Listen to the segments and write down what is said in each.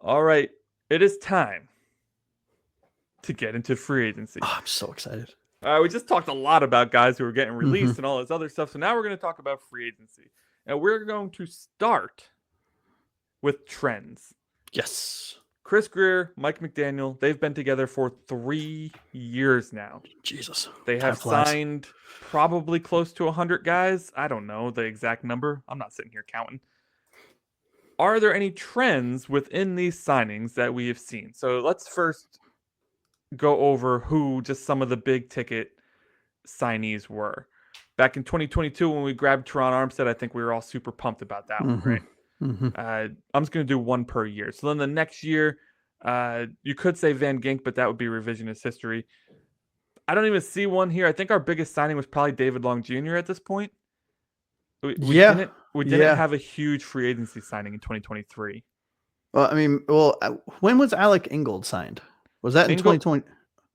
All right, it is time to get into free agency. Oh, I'm so excited. We just talked a lot about guys who are getting Hmm. released and all this other stuff. So now we're going to talk about free agency. And we're going to start with trends. Yes. Chris Grier, Mike McDaniel, they've been together for 3 years now. Jesus. They Time have flies. signed probably close to 100 guys. I don't know the exact number. I'm not sitting here counting. Are there any trends within these signings that we have seen? So let's first go over who just some of the big ticket signees were. Back in 2022, when we grabbed Teron Armstead, I think we were all super pumped about that one, Hmm. right? Hmm. I'm just going to do one per year. So then the next year, you could say Van Gink, but that would be revisionist history. I don't even see one here. I think our biggest signing was probably David Long Jr. at this point. We Yeah. didn't Yeah. have a huge free agency signing in 2023. Well, I mean, when was Alec Ingold signed? Was that in Ingold 2020?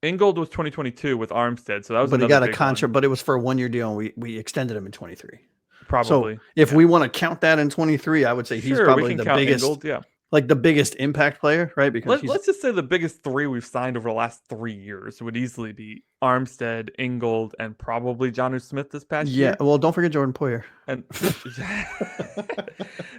Ingold was 2022 with Armstead, so that was But he another got a big one. contract, but it was for a 1 year deal, and we extended him in 23. So Probably, if yeah. we want to count that in 23, I would say he's Sure, we probably can the count biggest, Ingold, yeah. like the biggest impact player, right? Because he's Let's just say the biggest three we've signed over the last 3 years would easily be Armstead, Ingold, and probably Johnu Smith this past yeah. year. Well, don't forget Jordan Poyer. And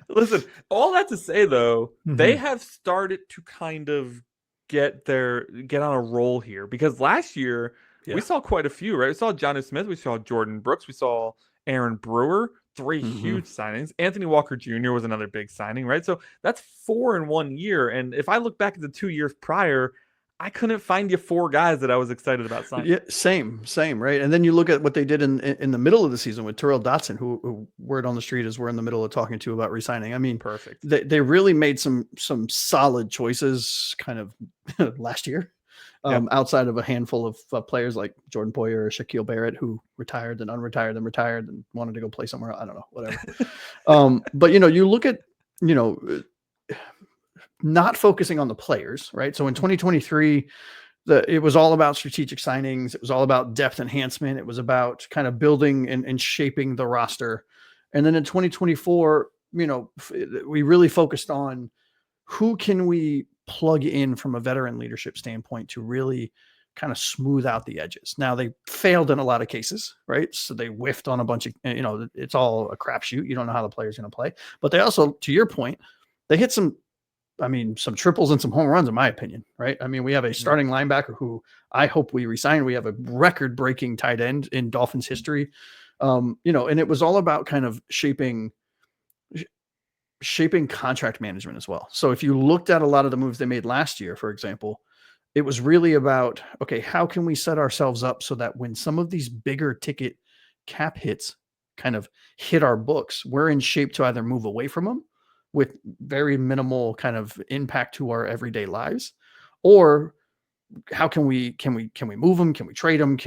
listen, all that to say though, they Hmm. have started to kind of get on a roll here because last year we Yeah. saw quite a few, right? We saw Johnu Smith, we saw Jordan Brooks, we saw Aaron Brewer, three Hmm. huge signings. Anthony Walker Jr. was another big signing, right? So that's four in 1 year. And if I look back at the 2 years prior, I couldn't find you four guys that I was excited about signing. Yeah, same, right? And then you look at what they did in the middle of the season with Terrell Dotson, who word on the street is we're in the middle of talking to about resigning. I mean, Perfect. they really made some solid choices kind of last year, Yep. outside of a handful of players like Jordan Poyer or Shaquille Barrett, who retired, then unretired, then retired, and wanted to go play somewhere. I don't know, whatever. But you look at you know not focusing on the players, right? So in 2023, it was all about strategic signings. It was all about depth enhancement. It was about kind of building and shaping the roster. And then in 2024, we really focused on who can we plug in from a veteran leadership standpoint to really kind of smooth out the edges. Now they failed in a lot of cases, right? So they whiffed on a bunch of, it's all a crapshoot. You don't know how the player's going to play, but they also, to your point, they hit some triples and some home runs, in my opinion, right? I mean, we have a Mhm. starting linebacker who I hope we resign. We have a record breaking tight end in Dolphins history. And it was all about kind of shaping contract management as well. So if you looked at a lot of the moves they made last year, for example, it was really about, okay, how can we set ourselves up so that when some of these bigger ticket cap hits kind of hit our books, we're in shape to either move away from them with very minimal kind of impact to our everyday lives, or how can we move them? Can we trade them?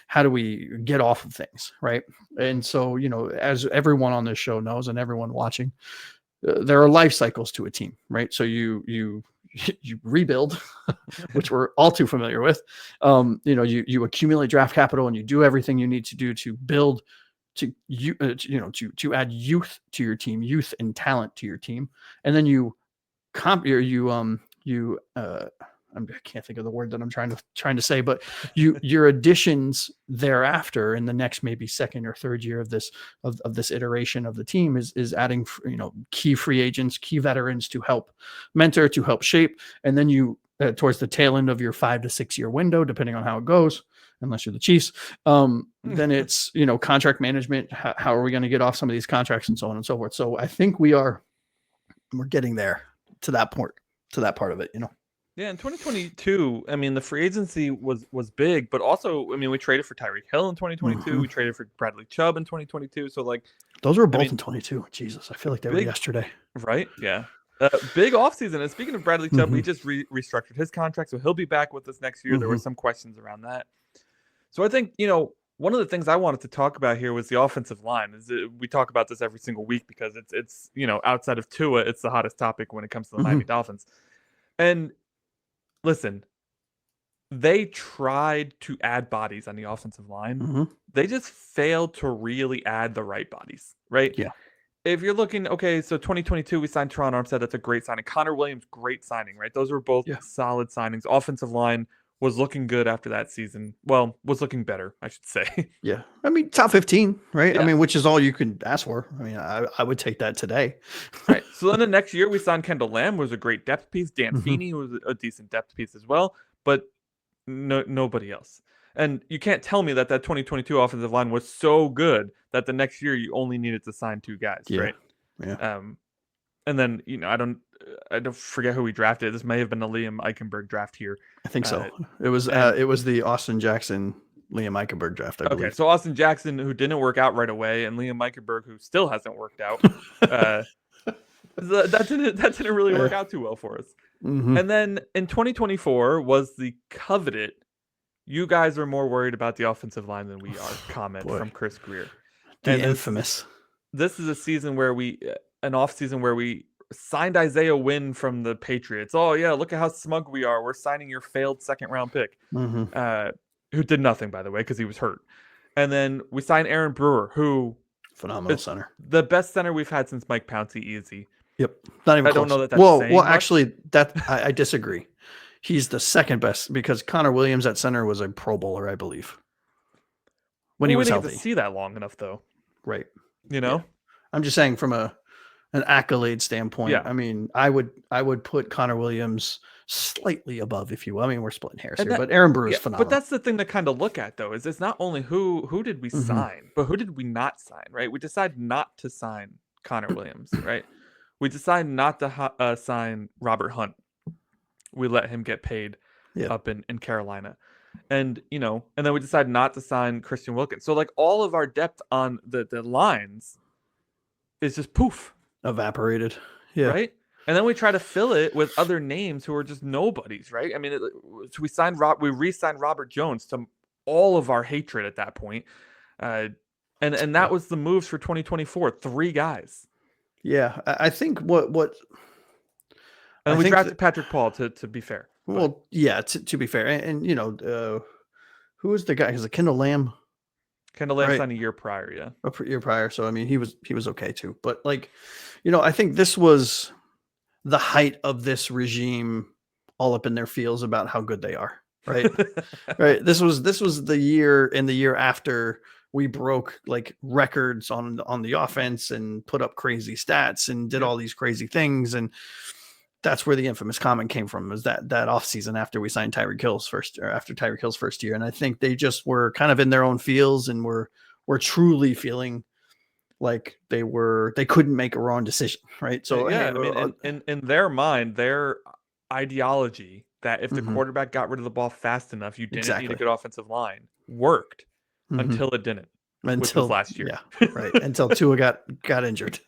How do we get off of things? Right. And so, as everyone on this show knows and everyone watching, there are life cycles to a team, right? So you rebuild, which we're all too familiar with. You accumulate draft capital and you do everything you need to do to build to add youth to your team, youth and talent to your team, and then you comp you I can't think of the word that I'm trying to say, but your additions thereafter in the next maybe second or third year of this iteration of the team is adding key free agents, key veterans to help mentor, to help shape, and then you towards the tail end of your 5 to 6 year window, depending on how it goes, unless you're the Chiefs, then it's contract management. How are we going to get off some of these contracts and so on and so forth. So I think we're getting there to that point, to that part of it. Yeah, in 2022, I mean, the free agency was big, but also, I mean, we traded for Tyreek Hill in 2022. Mm-hmm. We traded for Bradley Chubb in 2022. So, like, Those were I both mean, in 22. Jesus, I feel like they were big, yesterday. right? Yeah. Big offseason. And speaking of Bradley Chubb, Mm-hmm. he just restructured his contract, so he'll be back with us next year. There were Mm-hmm. some questions around that. So, I think, one of the things I wanted to talk about here was the offensive line. We talk about this every single week because it's outside of Tua, it's the hottest topic when it comes to the Mm-hmm. Miami Dolphins. And listen, they tried to add bodies on the offensive line. Mm-hmm. They just failed to really add the right bodies, right? Yeah. if you're looking, okay, so 2022 we signed Teron Armstead. That's a great signing. Connor Williams, great signing, right? Those were both Yeah. solid signings. Offensive line was looking good after that season. Well, was looking better, I should say. Yeah. I mean, top 15, right? I Yeah. mean, which is all you can ask for. I mean, I would take that today. Right. So then the next year we signed Kendall Lamb, was a great depth piece. Dan Mhm. Feeney was a decent depth piece as well, but nobody else. And you can't tell me that 2022 offensive line was so good that the next year you only needed to sign 2 guys, Yeah. right? Yeah. And then I don't forget who we drafted. This may have been the Liam Eichenberg draft here. I think so. It was the Austin Jackson, Liam Eichenberg draft, I believe. Okay, so Austin Jackson, who didn't work out right away, and Liam Eichenberg, who still hasn't worked out. That didn't really work out too well for us. Mm-hmm. And then in 2024 was the coveted, you guys are more worried about the offensive line than we are comment from Chris Grier. The infamous. This is a season where an off season where we signed Isaiah Wynn from the Patriots. Oh yeah, look at how smug we are. We're signing your failed second round pick, who did nothing, by the way, because he was hurt. And then we signed Aaron Brewer, who phenomenal center, the best center we've had since Mike Pouncey. Easy. Not even close. I don't know that that's well, much. actually, I disagree. He's the second best because Connor Williams at center was a Pro Bowler, I believe, when he was healthy. Get to see that long enough, though, right? I'm just saying from an accolade standpoint. Yeah. I mean, I would put Connor Williams slightly above, if you will. I mean, we're splitting hairs here, but Aaron Brewer is phenomenal. But that's the thing to kind of look at, though, is it's not only who did we sign, but who did we not sign, right? We decided not to sign Connor Williams, right? We decided not to sign Robert Hunt. We let him get paid up in Carolina. And, and then we decided not to sign Christian Wilkins. So, like, all of our depth on the lines is just poof. Evaporated. Yeah. Right? And then we try to fill it with other names who are just nobodies, right? I mean, so we re-signed Robert Jones to all of our hatred at that point. And that was the moves for 2024. 3 guys. Yeah. I think what and we drafted Patrick Paul to be fair. Well, yeah, to be fair. And who was the guy? Is it Kendall Lamb? Kendall Lamb signed a year prior, yeah. A year prior. So I mean he was okay too. But like, I think this was the height of this regime all up in their feels about how good they are. Right. Right. This was the year and the year after we broke like records on the offense and put up crazy stats and did all these crazy things. And that's where the infamous comment came from, was that offseason after we signed after Tyreek Hill's first year. And I think they just were kind of in their own feels and were truly feeling like they couldn't make a wrong decision. Right. So I mean, in their mind, their ideology that if the quarterback got rid of the ball fast enough, you didn't need a good offensive line worked until it didn't. Which was last year. Yeah. Right. Until Tua got injured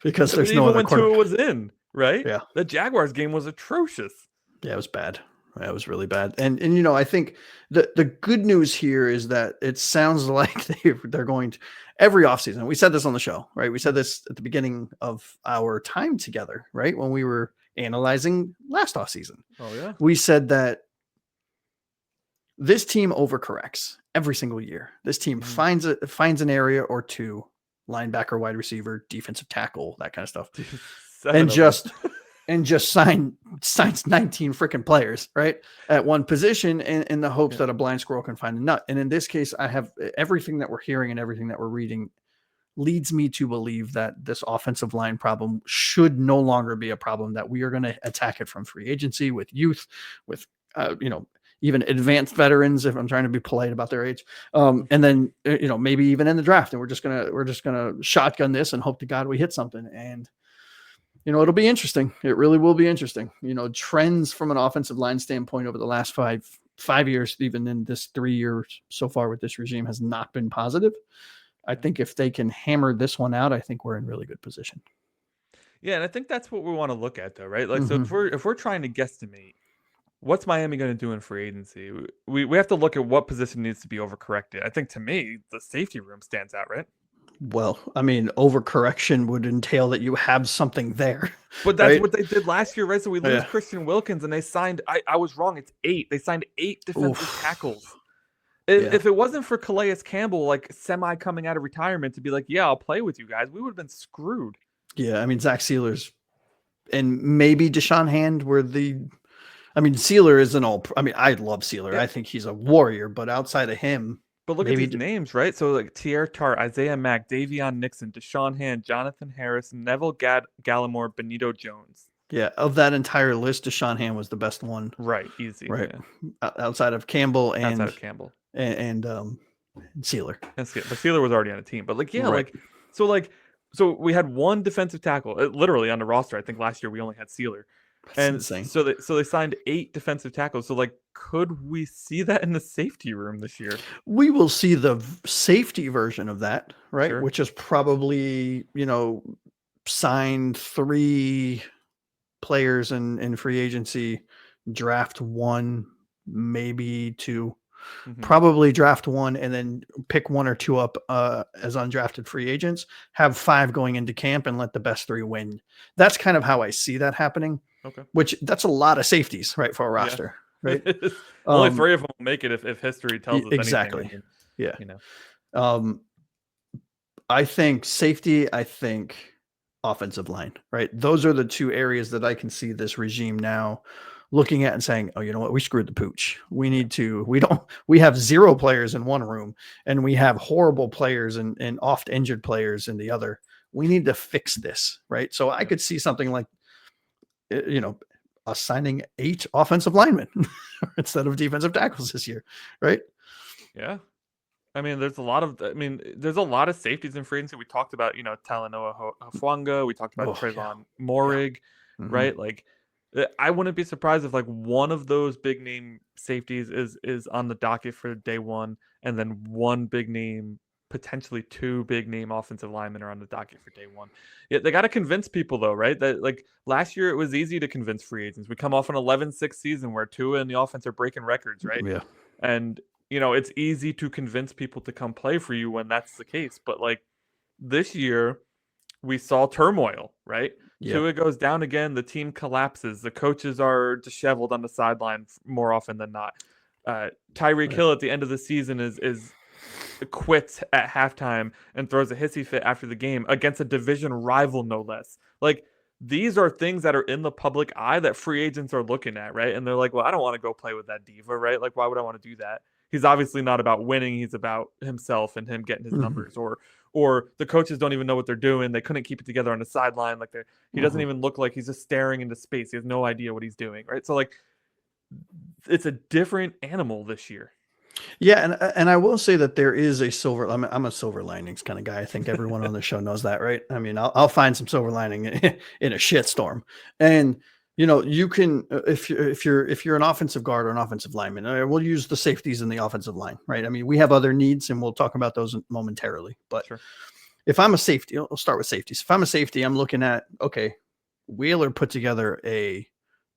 because there's no other other quarterback. Tua was in. Right? Yeah. The Jaguars game was atrocious. Yeah, it was bad. It was really bad. And I think the good news here is that it sounds like they're going to every offseason. We said this on the show, right? We said this at the beginning of our time together, right? When we were analyzing last offseason. Oh, yeah. We said that this team overcorrects every single year. This team finds an area or two, linebacker, wide receiver, defensive tackle, that kind of stuff. And just signs 19 freaking players, right, at one position in the hopes that a blind squirrel can find a nut. And in this case, I have everything that we're hearing and everything that we're reading leads me to believe that this offensive line problem should no longer be a problem, that we are going to attack it from free agency with youth, with, even advanced veterans, if I'm trying to be polite about their age. And then, maybe even in the draft, and we're just going to shotgun this and hope to God we hit something. And, it'll be interesting. It really will be interesting. Trends from an offensive line standpoint over the last five years, even in this 3 years so far with this regime, has not been positive. I think if they can hammer this one out, I think we're in really good position. Yeah, and I think that's what we want to look at, though, right? Like, so if we're trying to guesstimate what's Miami going to do in free agency, we have to look at what position needs to be overcorrected. I think, to me, the safety room stands out, right? Well, I mean, overcorrection would entail that you have something there. But that's what they did last year, right? So we lose Christian Wilkins, and they signed, I was wrong, it's 8. They signed 8 defensive tackles. Yeah. If it wasn't for Calais Campbell, like semi coming out of retirement to be like, yeah, I'll play with you guys, we would have been screwed. Yeah. I mean, Zach Sealer's and maybe Deshaun Hand were I mean, Sealer isn't all. I mean, I love Sealer. Yeah. I think he's a warrior, but outside of him, But look at maybe, these names, right? So like Tierre Tart, Isaiah Mack, Davion Nixon, Deshaun Hand, Jonathan Harris, Neville Gallimore, Benito Jones. yeah, of that entire list, Deshaun Hand was the best one, Right, easy. right? Yeah. Outside of Campbell Outside of Campbell. and Sealer. But Sealer was already on a team. But like, yeah, Right. so we had one defensive tackle, literally on the roster. I think last year we only had Sealer. That's And insane. so they signed 8 defensive tackles. So like, could we see that in the safety room this year? We will see the safety version of that, right? Sure. Which is probably, signed 3 players in free agency, draft 1, maybe 2, probably draft 1, and then pick 1 or 2 up as undrafted free agents, have 5 going into camp and let the best 3 win. That's kind of how I see that happening. Okay. Which that's a lot of safeties, right, for a roster, right? Only 3 of them will make it if history tells us exactly. anything. Yeah. I think safety, I think offensive line, right? Those are the 2 areas that I can see this regime now looking at and saying, oh, you know what? We screwed the pooch. We have 0 players in one room and we have horrible players and oft injured players in the other. We need to fix this, right? So I could see something like, us signing 8 offensive linemen instead of defensive tackles this year, right? Yeah. I mean, there's a lot of safeties in free agency. We talked about, Talanoa Hufanga. We talked about Trayvon Morig, right? Like, I wouldn't be surprised if like one of those big name safeties is on the docket for day one, and then one big name, potentially 2 big name offensive linemen are on the docket for day one. Yeah, they got to convince people though, right? That like last year it was easy to convince free agents. We come off an 11-6 season where Tua and the offense are breaking records, right? Yeah. And it's easy to convince people to come play for you when that's the case. But like this year, we saw turmoil, right? Yeah. Tua goes down again. The team collapses. The coaches are disheveled on the sideline more often than not. Tyreek Hill at the end of the season is quits at halftime and throws a hissy fit after the game against a division rival, no less. Like, these are things that are in the public eye that free agents are looking at, right? And they're like, well, I don't want to go play with that diva, right? Like, why would I want to do that? He's obviously not about winning. He's about himself and him getting his numbers. Or the coaches don't even know what they're doing. They couldn't keep it together on the sideline. Like, he doesn't even look like he's just staring into space. He has no idea what he's doing, right? So, like, it's a different animal this year. Yeah, and I will say that there is a silver. I'm a silver linings kind of guy. I think everyone on the show knows that, right? I mean, I'll find some silver lining in a shitstorm. And you can if you're an offensive guard or an offensive lineman, we'll use the safeties in the offensive line, right? I mean, we have other needs, and we'll talk about those momentarily. But if I'm a safety, I'll start with safeties. If I'm a safety, I'm looking at Wheeler put together a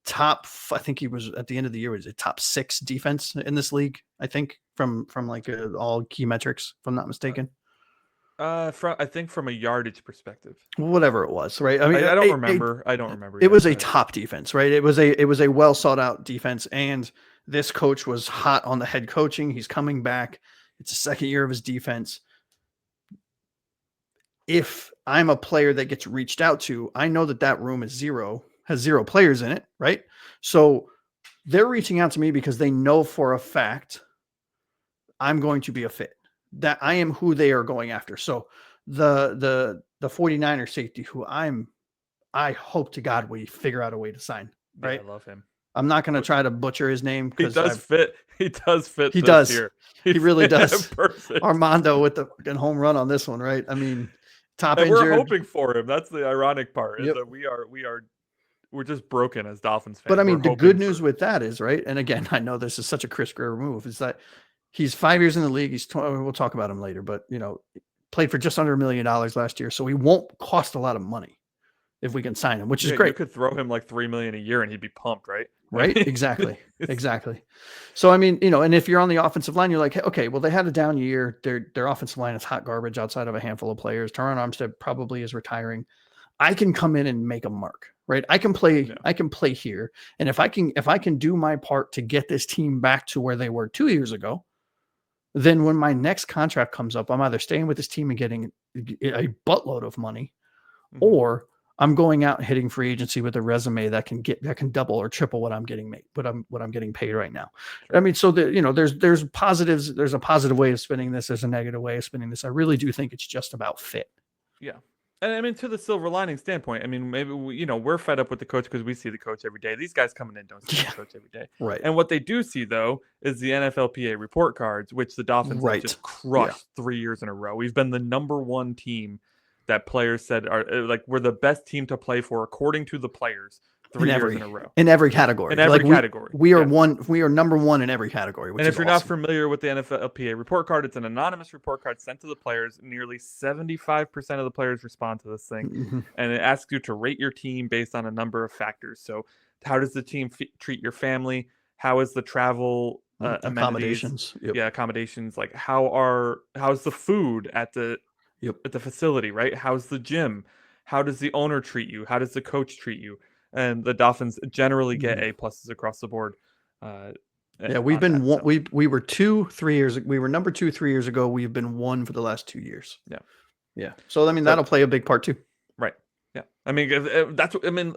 top, I think he was at the end of the year was a top 6 defense in this league, I think from like all key metrics, if I'm not mistaken. I think from a yardage perspective, whatever it was, right? I mean, I don't remember. I don't remember. It was a top defense, right? It was a well sought out defense, and this coach was hot on the head coaching. He's coming back. It's the second year of his defense. If I'm a player that gets reached out to, I know that room has 0 players in it, right? So they're reaching out to me because they know for a fact I'm going to be a fit, that I am who they are going after. So the 49er safety who I hope to God we figure out a way to sign, right? Yeah, I love him. I'm not going to try to butcher his name because he does fit. He does fit. He does. Year. He really does. Perfect. Armando with the fucking home run on this one, right? I mean, top and injured. We're hoping for him. That's the ironic part. Is that we're just broken as Dolphins fans. But I mean, the good news with that is, right? And again, I know this is such a Chris Grier move, is that he's 5 years in the league. We'll talk about him later, but played for just under $1 million last year. So he won't cost a lot of money if we can sign him, which is great. You could throw him like $3 million a year and he'd be pumped, right? Right. Exactly. Exactly. So, I mean, and if you're on the offensive line, you're like, hey, okay, well, they had a down year. Their offensive line is hot garbage outside of a handful of players. Teron Armstead probably is retiring. I can come in and make a mark, right? I can play. Yeah. I can play here. And if I can do my part to get this team back to where they were 2 years ago, then when my next contract comes up, I'm either staying with this team and getting a buttload of money, or I'm going out and hitting free agency with a resume that can double or triple what I'm getting what I'm getting paid right now. I mean, so there's positives. There's a positive way of spinning this. There's a negative way of spinning this. I really do think it's just about fit. Yeah. And I mean, to the silver lining standpoint, I mean, maybe we're fed up with the coach because we see the coach every day. These guys coming in don't see the coach every day, right? And what they do see though is the NFLPA report cards, which the Dolphins have just crushed 3 years in a row. We've been the number one team that players said are like we're the best team to play for according to the players. 3 years in a row. In every category. In every category. We are we are number one in every category. And if you're not familiar with the NFLPA report card, it's an anonymous report card sent to the players. Nearly 75% of the players respond to this thing. And it asks you to rate your team based on a number of factors. So how does the team treat your family? How is the travel accommodations? Yeah, accommodations. Like how's the food at the facility, right? How's the gym? How does the owner treat you? How does the coach treat you? And the Dolphins generally get A+ across the board. We've been we were 2 3 years. We were number 2 3 years ago. We've been 1 for the last 2 years. Yeah. So I mean that'll play a big part too. Right. Yeah. I mean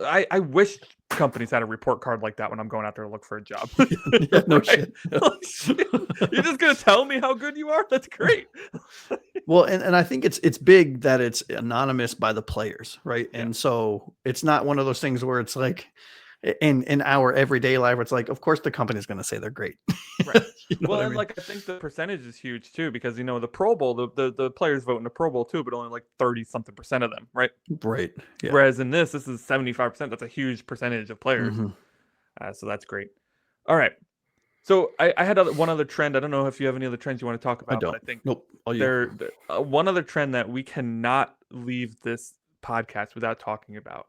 I wish companies had a report card like that when I'm going out there to look for a job. No shit. You're just gonna tell me how good you are? That's great. Well, and I think it's big that it's anonymous by the players, right? And so it's not one of those things where it's like in our everyday life, it's like, of course the company's going to say they're great. Right. Well, and like I think the percentage is huge too, because the Pro Bowl, the players vote in the Pro Bowl too, but only like 30-something% of them, right? Right. Yeah. Whereas in this is 75%. That's a huge percentage of players. So that's great. All right. So I had one other trend. I don't know if you have any other trends you want to talk about. I don't. But I think nope. One other trend that we cannot leave this podcast without talking about,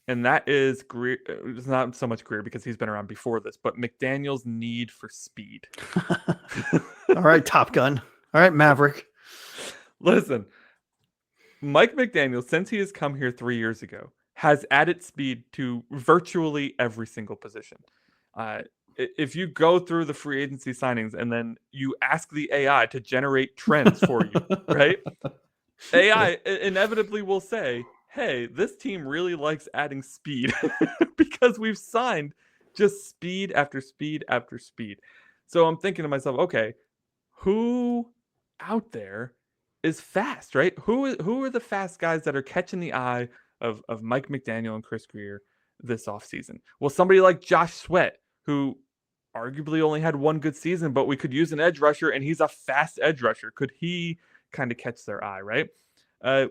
and that is Grier. It's not so much Grier because he's been around before this, but McDaniel's need for speed. All right, Top Gun. All right, Maverick. Listen, Mike McDaniel, since he has come here 3 years ago, has added speed to virtually every single position. If you go through the free agency signings and then you ask the AI to generate trends for you, right? AI inevitably will say, hey, this team really likes adding speed because we've signed just speed after speed after speed. So I'm thinking to myself, okay, who out there is fast, right? Who are the fast guys that are catching the eye of Mike McDaniel and Chris Grier this offseason? Well, somebody like Josh Sweat, who arguably only had one good season, but we could use an edge rusher, and he's a fast edge rusher. Could he kind of catch their eye, right?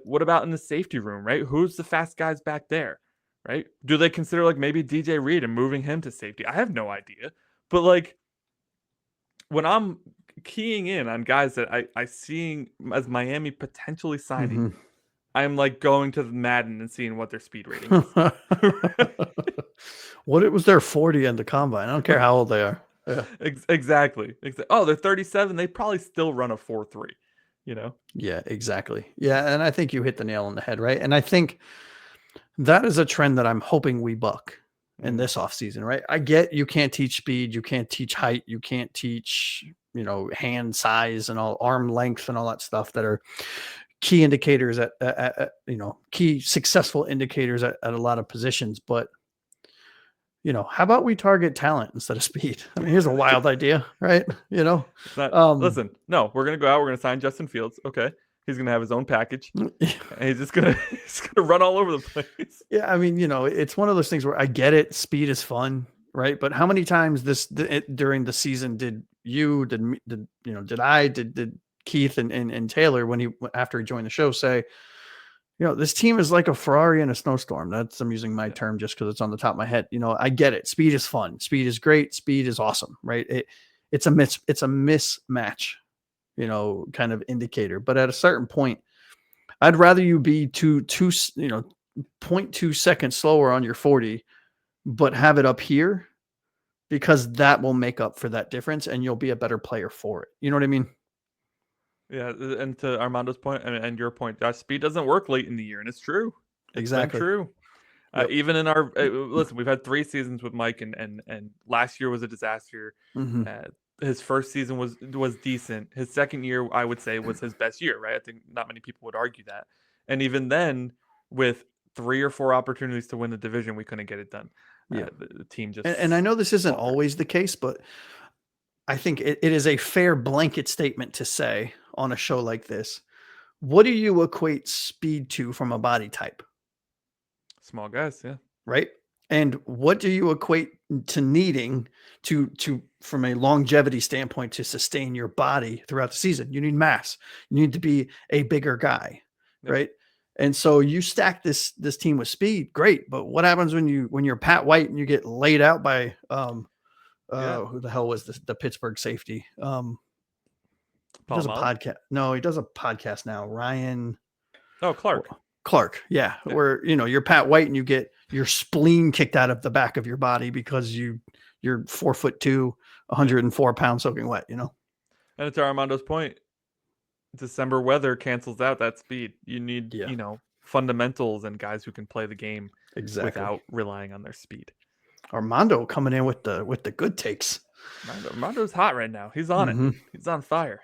What about in the safety room, right? Who's the fast guys back there, right? Do they consider like maybe DJ Reed and moving him to safety? I have no idea. But like when I'm keying in on guys that I seeing as Miami potentially signing, I'm like going to Madden and seeing what their speed rating is. What it was their 40 in the combine. I don't care how old they are. Yeah. Exactly. Oh, they're 37. They probably still run a 4.3. Yeah, exactly. Yeah, and I think you hit the nail on the head, right? And I think that is a trend that I'm hoping we buck in this offseason, right? I get you can't teach speed, you can't teach height, you can't teach, hand size and all arm length and all that stuff that are key indicators at key successful indicators at a lot of positions. But how about we target talent instead of speed? I mean, here's a wild idea, right? Listen, no, we're gonna go out. We're gonna sign Justin Fields. Okay, he's gonna have his own package. And he's just gonna run all over the place. Yeah, I mean, it's one of those things where I get it. Speed is fun, right? But how many times during the season did Keith and Taylor after he joined the show say, this team is like a Ferrari in a snowstorm. I'm using my term just because it's on the top of my head. I get it. Speed is fun. Speed is great. Speed is awesome, right? It's a mismatch, kind of indicator. But at a certain point, I'd rather you be 0.2 seconds slower on your 40, but have it up here because that will make up for that difference and you'll be a better player for it. You know what I mean? Yeah, and to Armando's point and your point, Josh, speed doesn't work late in the year, and it's true. Exactly true. Yep. Even in our listen, we've had 3 seasons with Mike, and last year was a disaster. his first season was decent. His second year, I would say, was his best year, right? I think not many people would argue that. And even then, with 3 or 4 opportunities to win the division, we couldn't get it done. Yeah. The team just And I know this isn't faltered. always the case, but I think it is a fair blanket statement to say on a show like this. What do you equate speed to from a body type, Small guys, yeah. right? And what do you equate to needing to from a longevity standpoint to sustain your body throughout the season? You need mass. You need to be a bigger guy, Yep. right? And so you stack this team with speed, great. But what happens when you're Pat White and you get laid out by who the hell was the Pittsburgh safety? He does a podcast. No, he does a podcast now. Ryan. Oh, Clark. Yeah. Where, you're Pat White and you get your spleen kicked out of the back of your body because you're 4'2", 104 pounds soaking wet, And to Armando's point, December weather cancels out that speed. You need, fundamentals and guys who can play the game without relying on their speed. Armando coming in with the good takes. Armando's hot right now. He's on it. He's on fire.